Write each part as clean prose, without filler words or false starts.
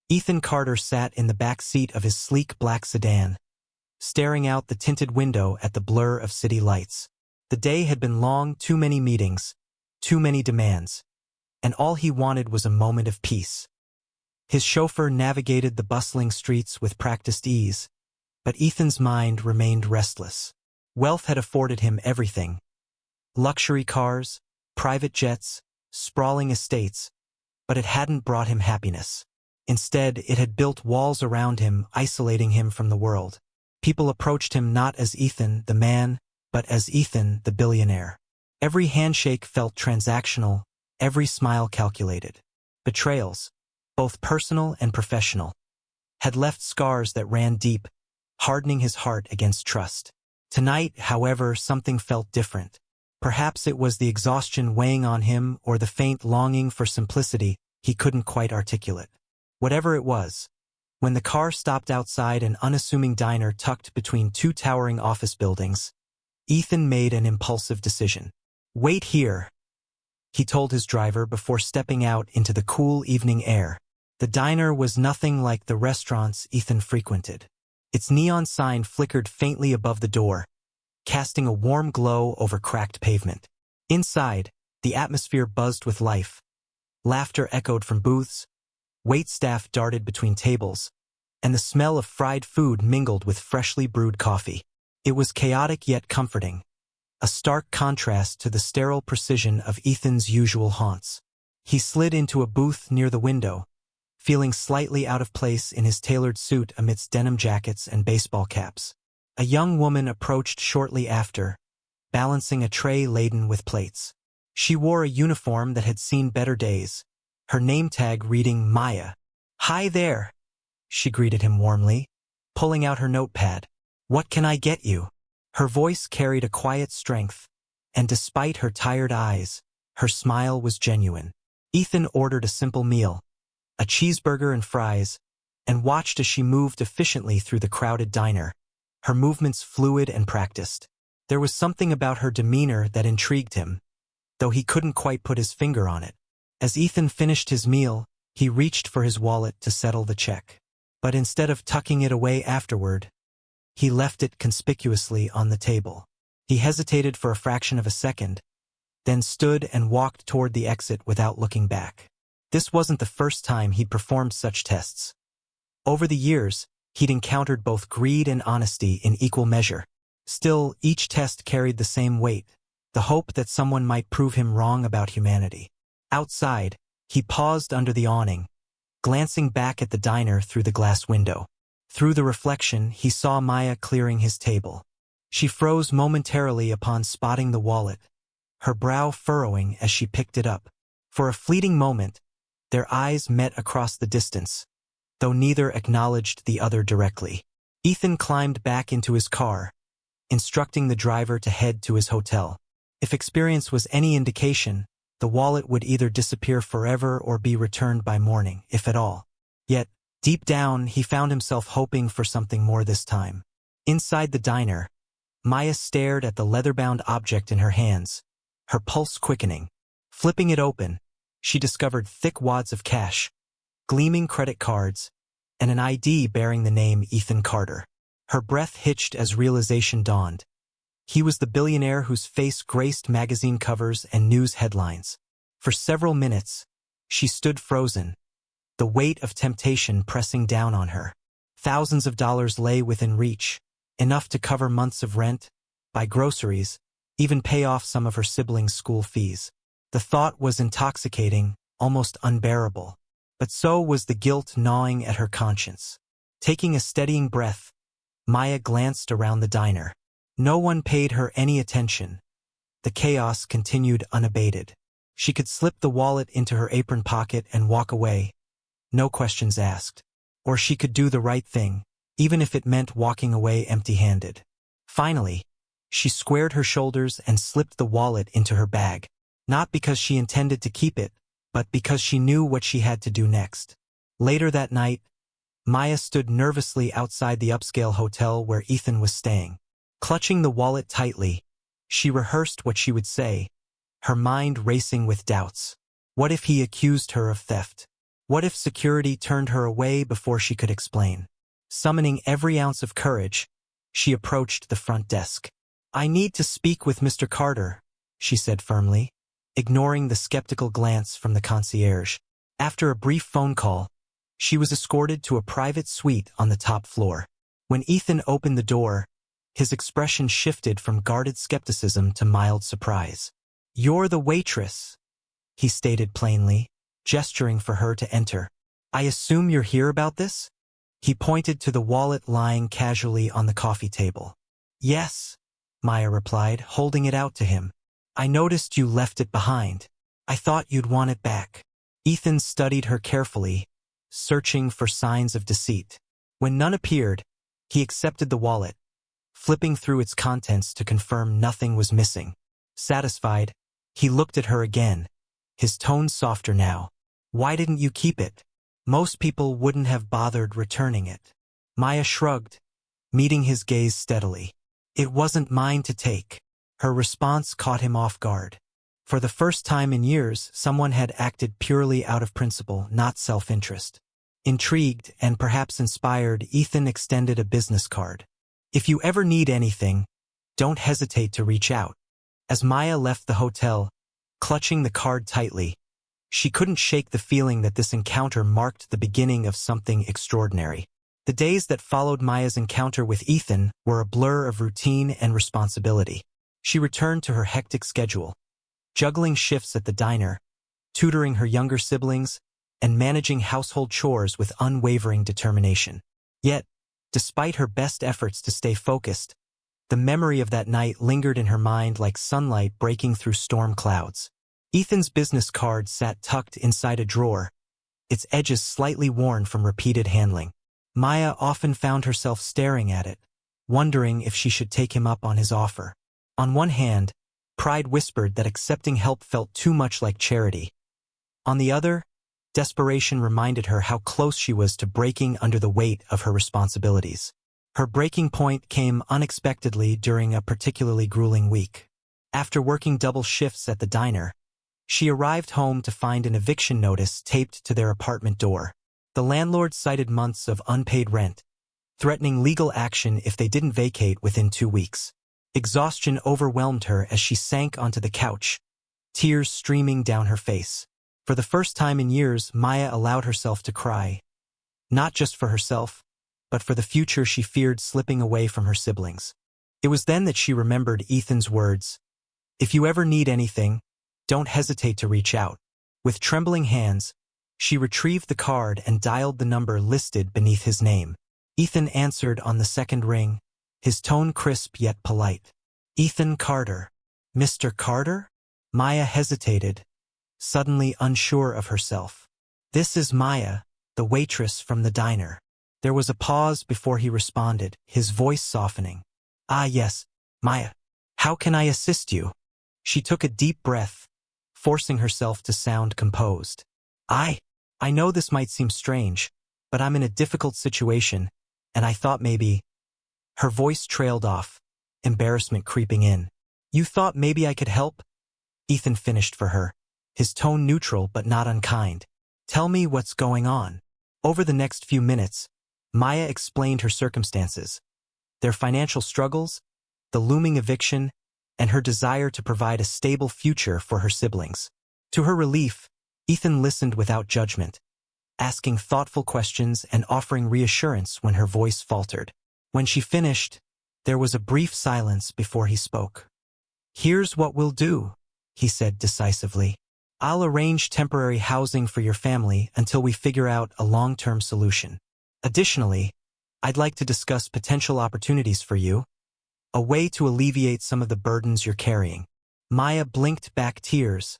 Ethan Carter sat in the back seat of his sleek black sedan, staring out the tinted window at the blur of city lights. The day had been long, too many meetings, too many demands, and all he wanted was a moment of peace. His chauffeur navigated the bustling streets with practiced ease, but Ethan's mind remained restless. Wealth had afforded him everything: luxury cars, private jets, sprawling estates, but it hadn't brought him happiness. Instead, it had built walls around him, isolating him from the world. People approached him not as Ethan, the man, but as Ethan, the billionaire. Every handshake felt transactional, every smile calculated. Betrayals, both personal and professional, had left scars that ran deep, hardening his heart against trust. Tonight, however, something felt different. Perhaps it was the exhaustion weighing on him or the faint longing for simplicity he couldn't quite articulate. Whatever it was, when the car stopped outside an unassuming diner tucked between two towering office buildings, Ethan made an impulsive decision. "Wait here," he told his driver before stepping out into the cool evening air. The diner was nothing like the restaurants Ethan frequented. Its neon sign flickered faintly above the door, casting a warm glow over cracked pavement. Inside, the atmosphere buzzed with life. Laughter echoed from booths, waitstaff darted between tables, and the smell of fried food mingled with freshly brewed coffee. It was chaotic yet comforting, a stark contrast to the sterile precision of Ethan's usual haunts. He slid into a booth near the window, feeling slightly out of place in his tailored suit amidst denim jackets and baseball caps. A young woman approached shortly after, balancing a tray laden with plates. She wore a uniform that had seen better days, her name tag reading Maya. "Hi there," she greeted him warmly, pulling out her notepad. "What can I get you?" Her voice carried a quiet strength, and despite her tired eyes, her smile was genuine. Ethan ordered a simple meal, a cheeseburger and fries, and watched as she moved efficiently through the crowded diner, her movements fluid and practiced. There was something about her demeanor that intrigued him, though he couldn't quite put his finger on it. As Ethan finished his meal, he reached for his wallet to settle the check. But instead of tucking it away afterward, he left it conspicuously on the table. He hesitated for a fraction of a second, then stood and walked toward the exit without looking back. This wasn't the first time he'd performed such tests. Over the years, he'd encountered both greed and honesty in equal measure. Still, each test carried the same weight, the hope that someone might prove him wrong about humanity. Outside, he paused under the awning, glancing back at the diner through the glass window. Through the reflection, he saw Maya clearing his table. She froze momentarily upon spotting the wallet, her brow furrowing as she picked it up. For a fleeting moment, their eyes met across the distance, though neither acknowledged the other directly. Ethan climbed back into his car, instructing the driver to head to his hotel. If experience was any indication, the wallet would either disappear forever or be returned by morning, if at all. Yet, deep down, he found himself hoping for something more this time. Inside the diner, Maya stared at the leather-bound object in her hands, her pulse quickening. Flipping it open, she discovered thick wads of cash, gleaming credit cards, and an ID bearing the name Ethan Carter. Her breath hitched as realization dawned. He was the billionaire whose face graced magazine covers and news headlines. For several minutes, she stood frozen, the weight of temptation pressing down on her. Thousands of dollars lay within reach, enough to cover months of rent, buy groceries, even pay off some of her siblings' school fees. The thought was intoxicating, almost unbearable. But so was the guilt gnawing at her conscience. Taking a steadying breath, Maya glanced around the diner. No one paid her any attention. The chaos continued unabated. She could slip the wallet into her apron pocket and walk away, no questions asked. Or she could do the right thing, even if it meant walking away empty-handed. Finally, she squared her shoulders and slipped the wallet into her bag. Not because she intended to keep it, but because she knew what she had to do next. Later that night, Maya stood nervously outside the upscale hotel where Ethan was staying. Clutching the wallet tightly, she rehearsed what she would say, her mind racing with doubts. What if he accused her of theft? What if security turned her away before she could explain? Summoning every ounce of courage, she approached the front desk. "I need to speak with Mr. Carter," she said firmly, ignoring the skeptical glance from the concierge. After a brief phone call, she was escorted to a private suite on the top floor. When Ethan opened the door, his expression shifted from guarded skepticism to mild surprise. "You're the waitress," he stated plainly, gesturing for her to enter. "I assume you're here about this?" He pointed to the wallet lying casually on the coffee table. "Yes," Maya replied, holding it out to him. "I noticed you left it behind. I thought you'd want it back." Ethan studied her carefully, searching for signs of deceit. When none appeared, he accepted the wallet, flipping through its contents to confirm nothing was missing. Satisfied, he looked at her again, his tone softer now. "Why didn't you keep it? Most people wouldn't have bothered returning it." Maya shrugged, meeting his gaze steadily. "It wasn't mine to take." Her response caught him off guard. For the first time in years, someone had acted purely out of principle, not self-interest. Intrigued and perhaps inspired, Ethan extended a business card. "If you ever need anything, don't hesitate to reach out." As Maya left the hotel, clutching the card tightly, she couldn't shake the feeling that this encounter marked the beginning of something extraordinary. The days that followed Maya's encounter with Ethan were a blur of routine and responsibility. She returned to her hectic schedule, juggling shifts at the diner, tutoring her younger siblings, and managing household chores with unwavering determination. Yet, despite her best efforts to stay focused, the memory of that night lingered in her mind like sunlight breaking through storm clouds. Ethan's business card sat tucked inside a drawer, its edges slightly worn from repeated handling. Maya often found herself staring at it, wondering if she should take him up on his offer. On one hand, pride whispered that accepting help felt too much like charity. On the other, desperation reminded her how close she was to breaking under the weight of her responsibilities. Her breaking point came unexpectedly during a particularly grueling week. After working double shifts at the diner, she arrived home to find an eviction notice taped to their apartment door. The landlord cited months of unpaid rent, threatening legal action if they didn't vacate within 2 weeks. Exhaustion overwhelmed her as she sank onto the couch, tears streaming down her face. For the first time in years, Maya allowed herself to cry. Not just for herself, but for the future she feared slipping away from her siblings. It was then that she remembered Ethan's words, "If you ever need anything, don't hesitate to reach out." With trembling hands, she retrieved the card and dialed the number listed beneath his name. Ethan answered on the second ring, his tone crisp yet polite. "Ethan Carter." "Mr. Carter?" Maya hesitated, suddenly unsure of herself. "This is Maya, the waitress from the diner." There was a pause before he responded, his voice softening. "Ah yes, Maya. How can I assist you?" She took a deep breath, forcing herself to sound composed. I know this might seem strange, but I'm in a difficult situation, and I thought maybe—" Her voice trailed off, embarrassment creeping in. "You thought maybe I could help?" Ethan finished for her, his tone neutral but not unkind. "Tell me what's going on." Over the next few minutes, Maya explained her circumstances, their financial struggles, the looming eviction, and her desire to provide a stable future for her siblings. To her relief, Ethan listened without judgment, asking thoughtful questions and offering reassurance when her voice faltered. When she finished, there was a brief silence before he spoke. "Here's what we'll do," he said decisively. "I'll arrange temporary housing for your family until we figure out a long-term solution. Additionally, I'd like to discuss potential opportunities for you, a way to alleviate some of the burdens you're carrying." Maya blinked back tears,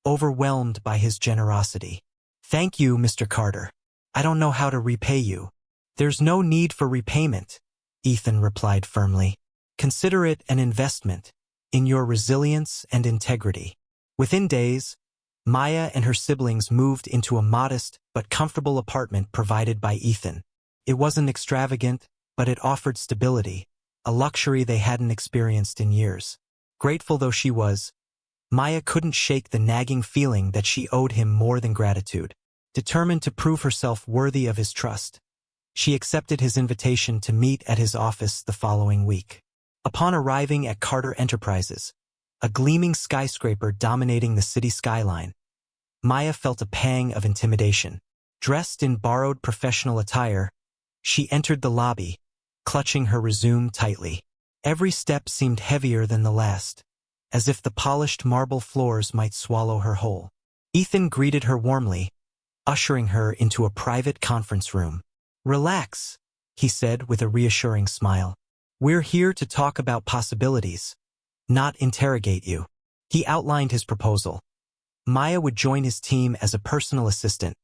overwhelmed by his generosity. "Thank you, Mr. Carter. I don't know how to repay you." "There's no need for repayment," Ethan replied firmly. "Consider it an investment in your resilience and integrity." Within days, Maya and her siblings moved into a modest but comfortable apartment provided by Ethan. It wasn't extravagant, but it offered stability, a luxury they hadn't experienced in years. Grateful though she was, Maya couldn't shake the nagging feeling that she owed him more than gratitude. determined to prove herself worthy of his trust. She accepted his invitation to meet at his office the following week. Upon arriving at Carter Enterprises, a gleaming skyscraper dominating the city skyline, Maya felt a pang of intimidation. Dressed in borrowed professional attire, she entered the lobby, clutching her resume tightly. Every step seemed heavier than the last, as if the polished marble floors might swallow her whole. Ethan greeted her warmly, ushering her into a private conference room. "Relax," he said with a reassuring smile. "We're here to talk about possibilities, not interrogate you." He outlined his proposal. Maya would join his team as a personal assistant,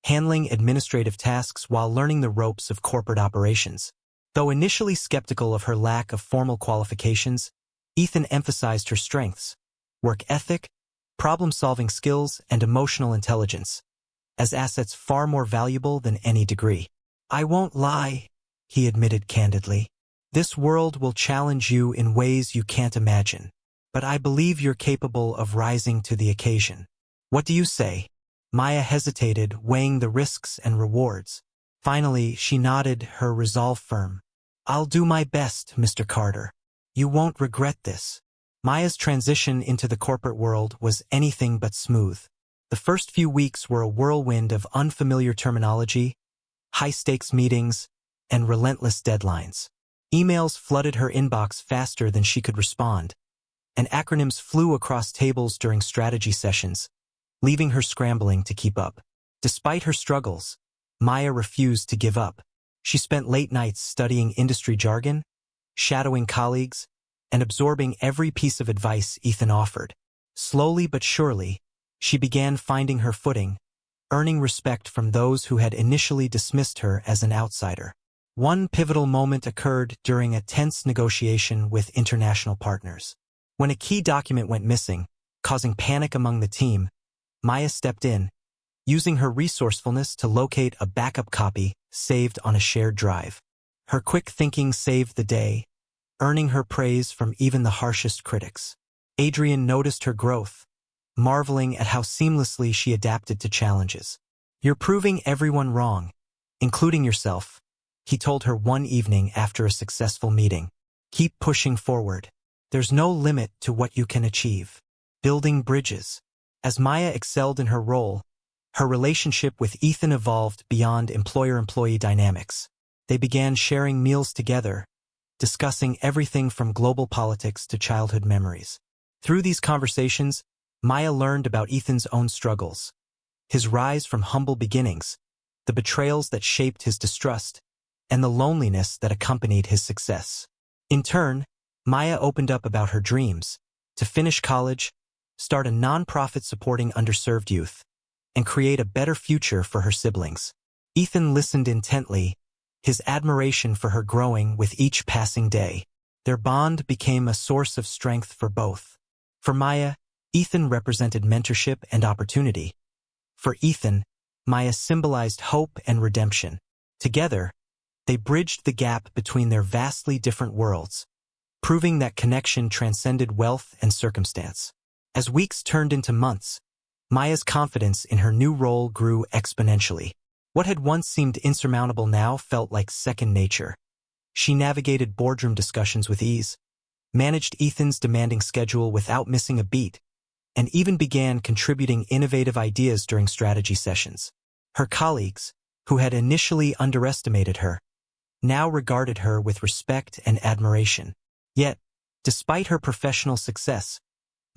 handling administrative tasks while learning the ropes of corporate operations. Though initially skeptical of her lack of formal qualifications, Ethan emphasized her strengths: work ethic, problem-solving skills, and emotional intelligence, as assets far more valuable than any degree. "I won't lie," he admitted candidly. "This world will challenge you in ways you can't imagine, but I believe you're capable of rising to the occasion. What do you say?" Maya hesitated, weighing the risks and rewards. Finally, she nodded, her resolve firm. "I'll do my best, Mr. Carter. You won't regret this." Maya's transition into the corporate world was anything but smooth. The first few weeks were a whirlwind of unfamiliar terminology, high-stakes meetings, and relentless deadlines. Emails flooded her inbox faster than she could respond, and acronyms flew across tables during strategy sessions, leaving her scrambling to keep up. Despite her struggles, Maya refused to give up. She spent late nights studying industry jargon, shadowing colleagues, and absorbing every piece of advice Ethan offered. Slowly but surely, she began finding her footing, earning respect from those who had initially dismissed her as an outsider. One pivotal moment occurred during a tense negotiation with international partners. When a key document went missing, causing panic among the team, Maya stepped in, using her resourcefulness to locate a backup copy saved on a shared drive. Her quick thinking saved the day, earning her praise from even the harshest critics. Adrian noticed her growth, marveling at how seamlessly she adapted to challenges. "You're proving everyone wrong, including yourself," he told her one evening after a successful meeting. "Keep pushing forward. There's no limit to what you can achieve." Building bridges. As Maya excelled in her role, her relationship with Ethan evolved beyond employer-employee dynamics. They began sharing meals together, discussing everything from global politics to childhood memories. Through these conversations, Maya learned about Ethan's own struggles, his rise from humble beginnings, the betrayals that shaped his distrust, and the loneliness that accompanied his success. In turn, Maya opened up about her dreams: to finish college, start a nonprofit supporting underserved youth, and create a better future for her siblings. Ethan listened intently, his admiration for her growing with each passing day. Their bond became a source of strength for both. For Maya, Ethan represented mentorship and opportunity. For Ethan, Maya symbolized hope and redemption. Together, they bridged the gap between their vastly different worlds, proving that connection transcended wealth and circumstance. As weeks turned into months, Maya's confidence in her new role grew exponentially. What had once seemed insurmountable now felt like second nature. She navigated boardroom discussions with ease, managed Ethan's demanding schedule without missing a beat, and even began contributing innovative ideas during strategy sessions. Her colleagues, who had initially underestimated her, now regarded her with respect and admiration. Yet, despite her professional success,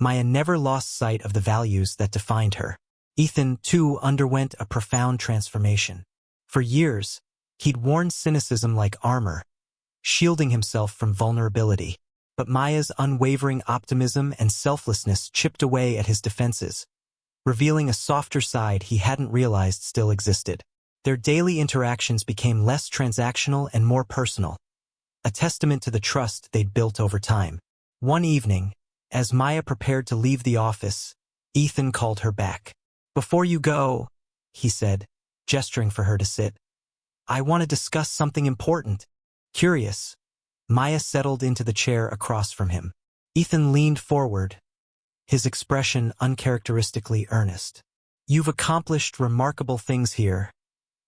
Maya never lost sight of the values that defined her. Ethan, too, underwent a profound transformation. For years, he'd worn cynicism like armor, shielding himself from vulnerability. But Maya's unwavering optimism and selflessness chipped away at his defenses, revealing a softer side he hadn't realized still existed. Their daily interactions became less transactional and more personal, a testament to the trust they'd built over time. One evening, as Maya prepared to leave the office, Ethan called her back. "Before you go," he said, gesturing for her to sit, "I want to discuss something important." Curious, Maya settled into the chair across from him. Ethan leaned forward, his expression uncharacteristically earnest. "You've accomplished remarkable things here,"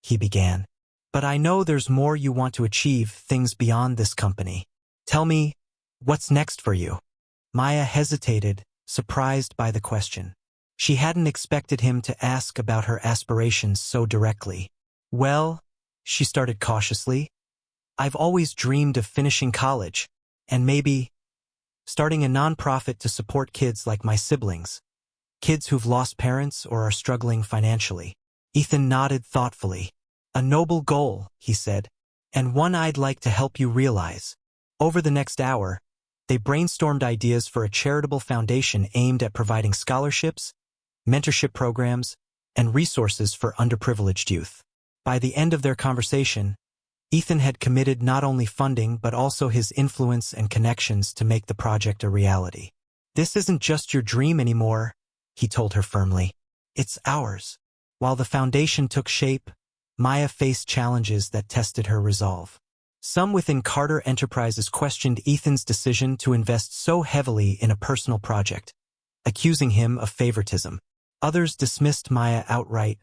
he began. "But I know there's more you want to achieve, things beyond this company. Tell me, what's next for you?" Maya hesitated, surprised by the question. She hadn't expected him to ask about her aspirations so directly. "Well," she started cautiously, "I've always dreamed of finishing college, and maybe starting a nonprofit to support kids like my siblings, kids who've lost parents or are struggling financially." Ethan nodded thoughtfully. "A noble goal," he said, "and one I'd like to help you realize." Over the next hour, they brainstormed ideas for a charitable foundation aimed at providing scholarships, mentorship programs, and resources for underprivileged youth. By the end of their conversation, Ethan had committed not only funding but also his influence and connections to make the project a reality. "This isn't just your dream anymore," he told her firmly. "It's ours." While the foundation took shape, Maya faced challenges that tested her resolve. Some within Carter Enterprises questioned Ethan's decision to invest so heavily in a personal project, accusing him of favoritism. Others dismissed Maya outright,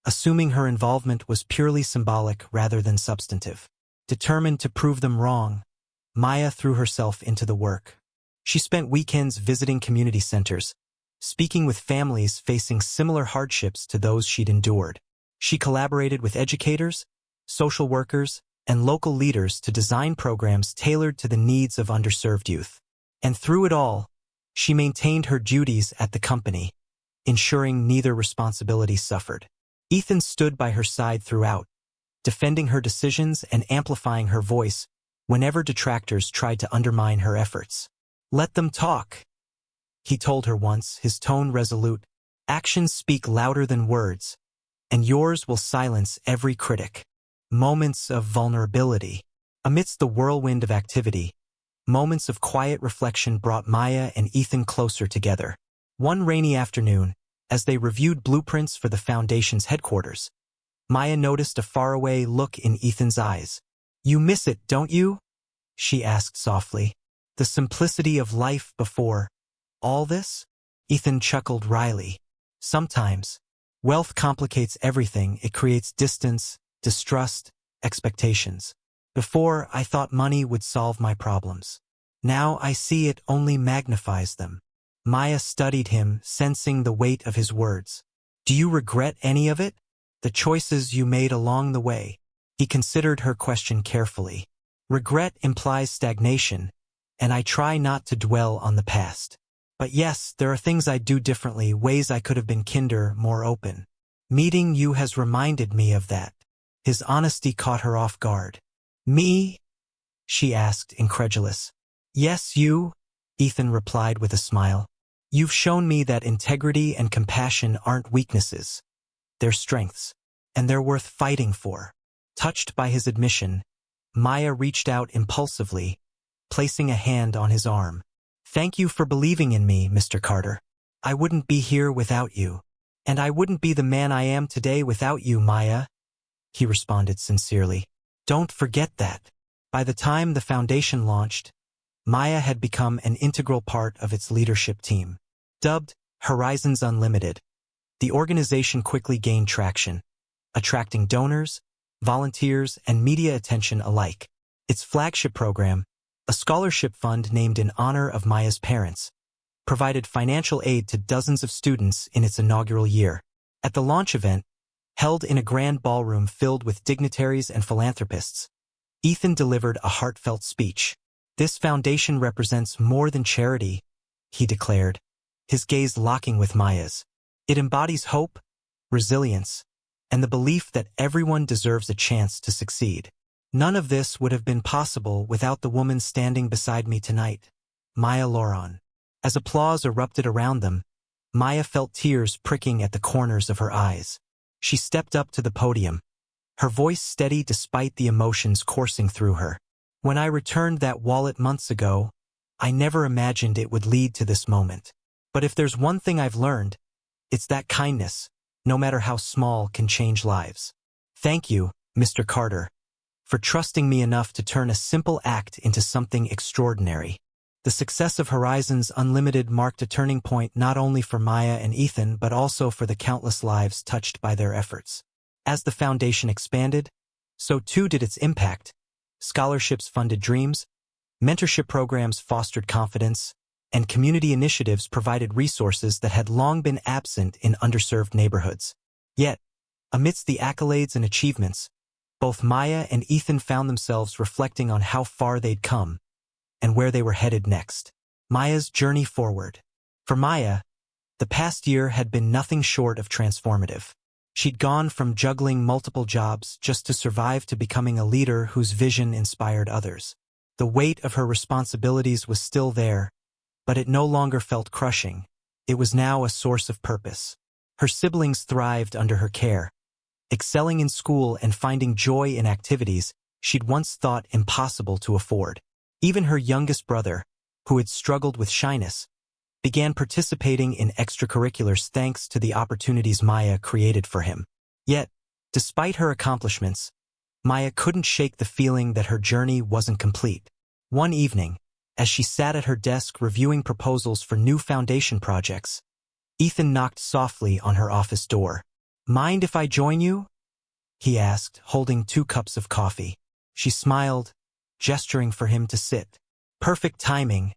assuming her involvement was purely symbolic rather than substantive. Determined to prove them wrong, Maya threw herself into the work. She spent weekends visiting community centers, speaking with families facing similar hardships to those she'd endured. She collaborated with educators, social workers, and local leaders to design programs tailored to the needs of underserved youth. And through it all, she maintained her duties at the company, ensuring neither responsibility suffered. Ethan stood by her side throughout, defending her decisions and amplifying her voice whenever detractors tried to undermine her efforts. "Let them talk," he told her once, his tone resolute. "Actions speak louder than words, and yours will silence every critic." Moments of vulnerability. Amidst the whirlwind of activity, moments of quiet reflection brought Maya and Ethan closer together. One rainy afternoon, as they reviewed blueprints for the foundation's headquarters, Maya noticed a faraway look in Ethan's eyes. "You miss it, don't you?" she asked softly. "The simplicity of life before all this?" Ethan chuckled wryly. "Sometimes, wealth complicates everything. It creates distance, distrust, expectations. Before, I thought money would solve my problems. Now I see it only magnifies them." Maya studied him, sensing the weight of his words. "Do you regret any of it? The choices you made along the way?" He considered her question carefully. "Regret implies stagnation, and I try not to dwell on the past. But yes, there are things I'd do differently, ways I could have been kinder, more open. Meeting you has reminded me of that." His honesty caught her off guard. "Me?" she asked, incredulous. "Yes, you," Ethan replied with a smile. "You've shown me that integrity and compassion aren't weaknesses. They're strengths, and they're worth fighting for." Touched by his admission, Maya reached out impulsively, placing a hand on his arm. "Thank you for believing in me, Mr. Carter. I wouldn't be here without you. And I wouldn't be the man I am today without you, Maya," he responded sincerely. "Don't forget that." By the time the foundation launched, Maya had become an integral part of its leadership team. Dubbed Horizons Unlimited, the organization quickly gained traction, attracting donors, volunteers, and media attention alike. Its flagship program, a scholarship fund named in honor of Maya's parents, provided financial aid to dozens of students in its inaugural year. At the launch event, held in a grand ballroom filled with dignitaries and philanthropists, Ethan delivered a heartfelt speech. "This foundation represents more than charity," he declared, his gaze locking with Maya's. "It embodies hope, resilience, and the belief that everyone deserves a chance to succeed. None of this would have been possible without the woman standing beside me tonight, Maya Loron." As applause erupted around them, Maya felt tears pricking at the corners of her eyes. She stepped up to the podium, her voice steady despite the emotions coursing through her. "When I returned that wallet months ago, I never imagined it would lead to this moment. But if there's one thing I've learned, it's that kindness, no matter how small, can change lives. Thank you, Mr. Carter, for trusting me enough to turn a simple act into something extraordinary." The success of Horizons Unlimited marked a turning point not only for Maya and Ethan but also for the countless lives touched by their efforts. As the foundation expanded, so too did its impact. Scholarships funded dreams, mentorship programs fostered confidence, and community initiatives provided resources that had long been absent in underserved neighborhoods. Yet, amidst the accolades and achievements, both Maya and Ethan found themselves reflecting on how far they'd come and where they were headed next. Maya's journey forward. For Maya, the past year had been nothing short of transformative. She'd gone from juggling multiple jobs just to survive to becoming a leader whose vision inspired others. The weight of her responsibilities was still there, but it no longer felt crushing. It was now a source of purpose. Her siblings thrived under her care, excelling in school and finding joy in activities she'd once thought impossible to afford. Even her youngest brother, who had struggled with shyness, began participating in extracurriculars thanks to the opportunities Maya created for him. Yet, despite her accomplishments, Maya couldn't shake the feeling that her journey wasn't complete. One evening, as she sat at her desk reviewing proposals for new foundation projects, Ethan knocked softly on her office door. "Mind if I join you?" he asked, holding 2 cups of coffee. She smiled, gesturing for him to sit. "Perfect timing.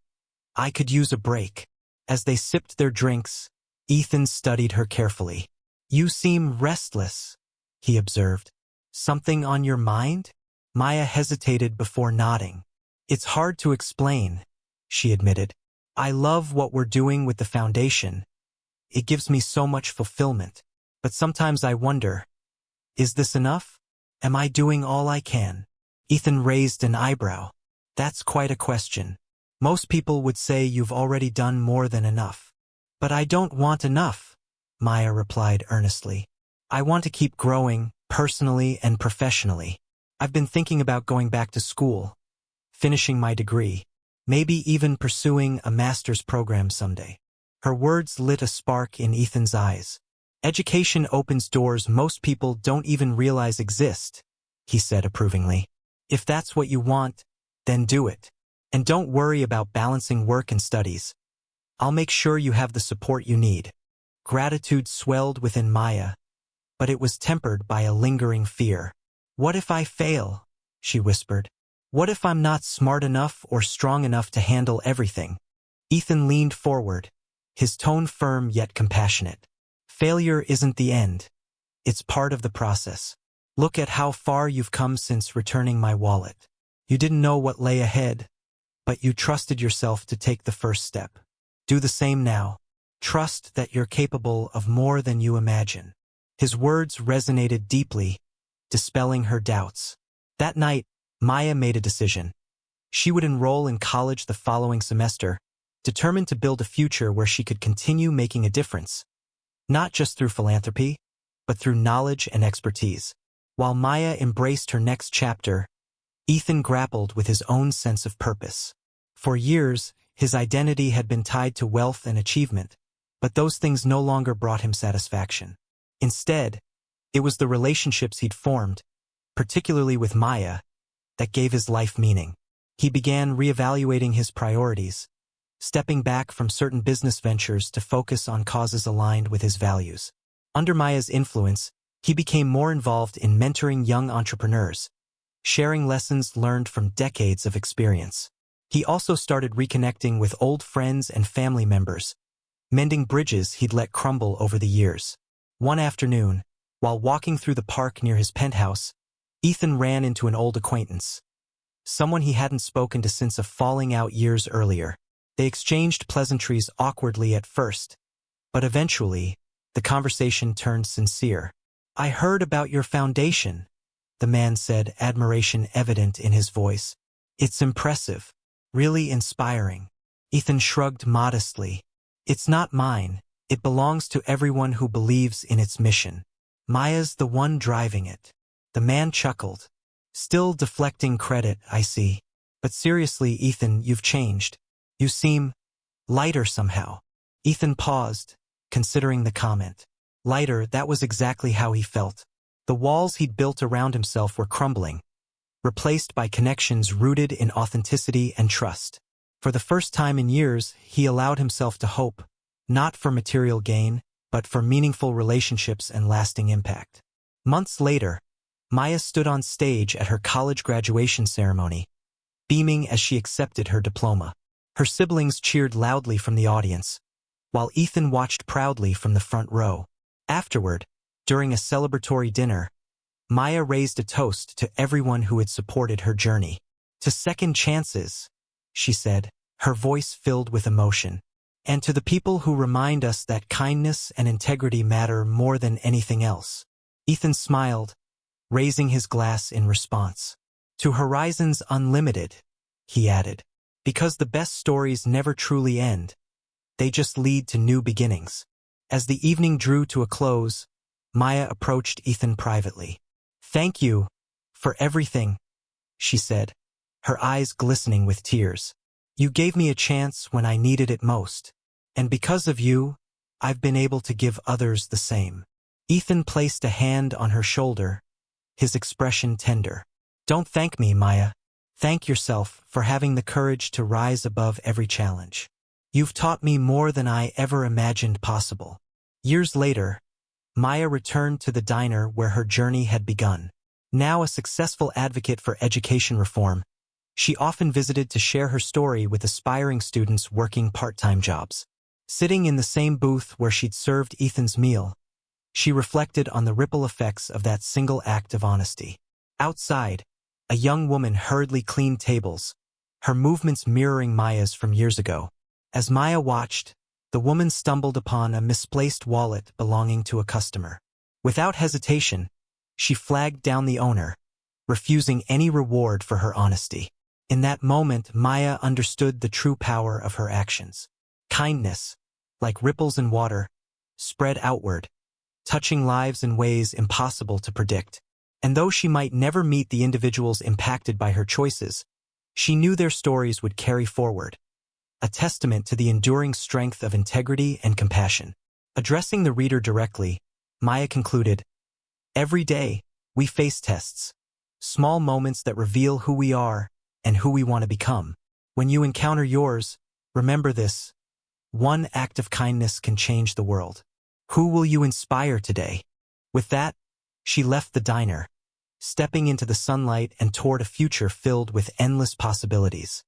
I could use a break." As they sipped their drinks, Ethan studied her carefully. "You seem restless," he observed. "Something on your mind?" Maya hesitated before nodding. "It's hard to explain," she admitted. "I love what we're doing with the foundation. It gives me so much fulfillment. But sometimes I wonder, is this enough? Am I doing all I can?" Ethan raised an eyebrow. "That's quite a question. Most people would say you've already done more than enough." "But I don't want enough," Maya replied earnestly. "I want to keep growing, personally and professionally. I've been thinking about going back to school, finishing my degree, maybe even pursuing a master's program someday." Her words lit a spark in Ethan's eyes. "Education opens doors most people don't even realize exist," he said approvingly. "If that's what you want, then do it. And don't worry about balancing work and studies. I'll make sure you have the support you need." Gratitude swelled within Maya, but it was tempered by a lingering fear. "What if I fail?" she whispered. "What if I'm not smart enough or strong enough to handle everything?" Ethan leaned forward, his tone firm yet compassionate. "Failure isn't the end. It's part of the process. Look at how far you've come since returning my wallet. You didn't know what lay ahead, but you trusted yourself to take the first step. Do the same now. Trust that you're capable of more than you imagine." His words resonated deeply, dispelling her doubts. That night, Maya made a decision. She would enroll in college the following semester, determined to build a future where she could continue making a difference, not just through philanthropy, but through knowledge and expertise. While Maya embraced her next chapter, Ethan grappled with his own sense of purpose. For years, his identity had been tied to wealth and achievement, but those things no longer brought him satisfaction. Instead, it was the relationships he'd formed, particularly with Maya, that gave his life meaning. He began reevaluating his priorities, stepping back from certain business ventures to focus on causes aligned with his values. Under Maya's influence, he became more involved in mentoring young entrepreneurs, sharing lessons learned from decades of experience. He also started reconnecting with old friends and family members, mending bridges he'd let crumble over the years. One afternoon, while walking through the park near his penthouse, Ethan ran into an old acquaintance, someone he hadn't spoken to since a falling out years earlier. They exchanged pleasantries awkwardly at first, but eventually, the conversation turned sincere. "I heard about your foundation," the man said, admiration evident in his voice. "It's impressive, really inspiring." Ethan shrugged modestly. "It's not mine. It belongs to everyone who believes in its mission. Maya's the one driving it." The man chuckled. "Still deflecting credit, I see. But seriously, Ethan, you've changed. You seem lighter somehow." Ethan paused, considering the comment. Lighter, that was exactly how he felt. The walls he'd built around himself were crumbling, replaced by connections rooted in authenticity and trust. For the first time in years, he allowed himself to hope, not for material gain, but for meaningful relationships and lasting impact. Months later, Maya stood on stage at her college graduation ceremony, beaming as she accepted her diploma. Her siblings cheered loudly from the audience, while Ethan watched proudly from the front row. Afterward, during a celebratory dinner, Maya raised a toast to everyone who had supported her journey. To second chances, she said, her voice filled with emotion, and to the people who remind us that kindness and integrity matter more than anything else. Ethan smiled, raising his glass in response. To horizons unlimited, he added, because the best stories never truly end. They just lead to new beginnings. As the evening drew to a close, Maya approached Ethan privately. "Thank you for everything," she said, her eyes glistening with tears. "You gave me a chance when I needed it most. And because of you, I've been able to give others the same." Ethan placed a hand on her shoulder, his expression tender. "Don't thank me, Maya. Thank yourself for having the courage to rise above every challenge. You've taught me more than I ever imagined possible." Years later, Maya returned to the diner where her journey had begun. Now a successful advocate for education reform, she often visited to share her story with aspiring students working part-time jobs. Sitting in the same booth where she'd served Ethan's meal, she reflected on the ripple effects of that single act of honesty. Outside, a young woman hurriedly cleaned tables, her movements mirroring Maya's from years ago. As Maya watched, the woman stumbled upon a misplaced wallet belonging to a customer. Without hesitation, she flagged down the owner, refusing any reward for her honesty. In that moment, Maya understood the true power of her actions. Kindness, like ripples in water, spread outward, touching lives in ways impossible to predict. And though she might never meet the individuals impacted by her choices, she knew their stories would carry forward, a testament to the enduring strength of integrity and compassion. Addressing the reader directly, Maya concluded, "Every day, we face tests, small moments that reveal who we are and who we want to become. When you encounter yours, remember this: one act of kindness can change the world. Who will you inspire today?" With that, she left the diner, stepping into the sunlight and toward a future filled with endless possibilities.